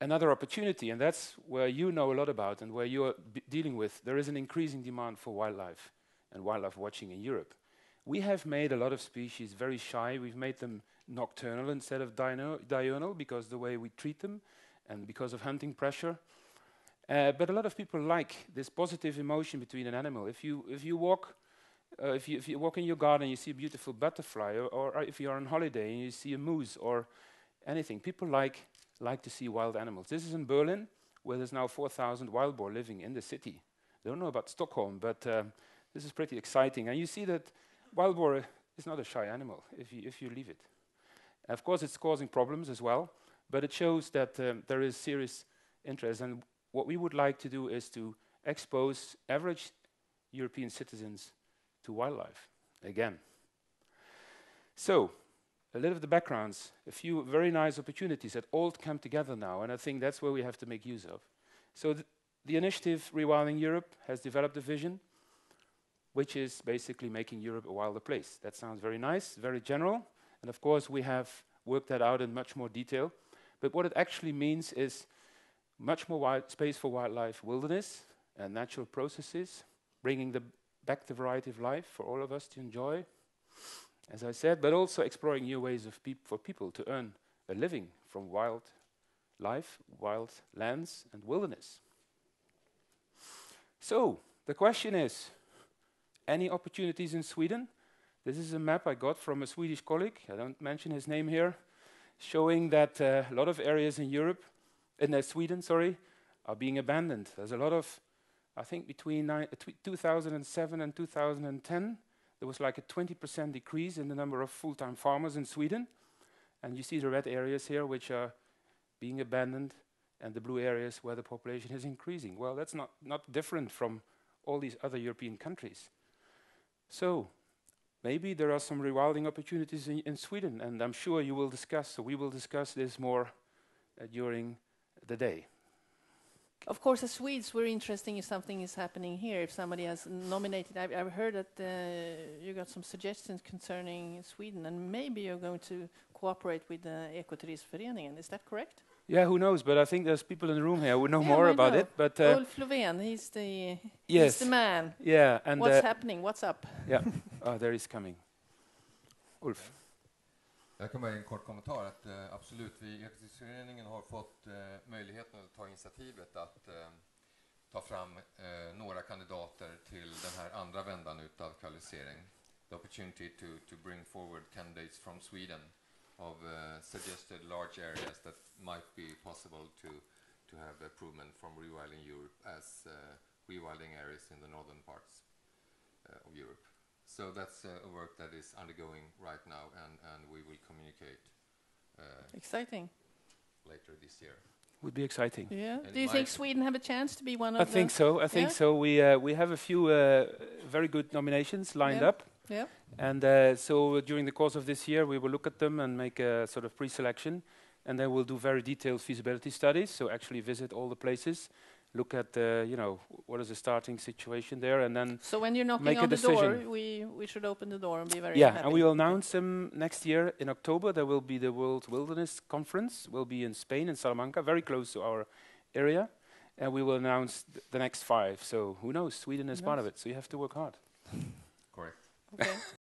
another opportunity, and that's where you know a lot about and where you're dealing with. There is an increasing demand for wildlife and wildlife watching in Europe. We have made a lot of species very shy. We've made them nocturnal instead of diurnal because the way we treat them and because of hunting pressure. But a lot of people like this positive emotion between an animal. If you walk in your garden, you see a beautiful butterfly, or if you're on holiday and you see a moose or anything, people like to see wild animals. This is in Berlin, where there's now 4,000 wild boar living in the city. I don't know about Stockholm, but this is pretty exciting. And you see that wild boar is not a shy animal if you leave it. Of course, it's causing problems as well, but it shows that there is serious interest. And what we would like to do is to expose average European citizens to wildlife again. So, a little of the backgrounds, a few very nice opportunities that all come together now, and I think that's where we have to make use of. So the initiative Rewilding Europe has developed a vision, which is basically making Europe a wilder place. That sounds very nice, very general, and of course we have worked that out in much more detail. But what it actually means is much more space for wildlife, wilderness, and natural processes, bringing back the variety of life for all of us to enjoy, as I said, but also exploring new ways for people to earn a living from wild life, wild lands, and wilderness. So, the question is, any opportunities in Sweden? This is a map I got from a Swedish colleague, I don't mention his name here, showing that a lot of areas in Sweden, are being abandoned. There's a lot of, I think between 2007 and 2010, there was like a 20% decrease in the number of full-time farmers in Sweden. And you see the red areas here, which are being abandoned, and the blue areas where the population is increasing. Well, that's not different from all these other European countries. So, maybe there are some rewilding opportunities in Sweden, and I'm sure you will discuss, so we will discuss this more during the day. Of course, as Swedes, we're interested if something is happening here. If somebody has nominated, I've heard that you got some suggestions concerning Sweden, and maybe you're going to cooperate with the Ekoturistföreningen. Is that correct? Yeah, who knows? But I think there's people in the room here who know more about it. But Ulf Lovén, he's the man. Yeah, and what's happening? What's up? Yeah, there is coming. Ulf. Jag kan bara ge en kort kommentar att absolut, vi i Ekoturistföreningen har fått möjligheten att ta initiativet att ta fram några kandidater till den här andra vändan utav kvalificering. The opportunity to bring forward candidates from Sweden of suggested large areas that might be possible to have improvement from rewilding Europe as rewilding areas in the northern parts of Europe. So that's a work that is undergoing right now, and we will communicate exciting later this year. Would be exciting. Yeah. Do you think Sweden have a chance to be one of I think so. I think so. We have a few very good nominations lined up. Yeah. And so during the course of this year, we will look at them and make a sort of pre-selection, and then we'll do very detailed feasibility studies. So actually visit all the places, look at what is the starting situation there, and then so when you're knocking on the door, we should open the door and be very happy. And we will announce them next year in October. There will be the World Wilderness Conference. We'll be in Spain, in Salamanca, very close to our area, and we will announce the next 5. So who knows? Sweden is part of it, so you have to work hard. Correct. Okay.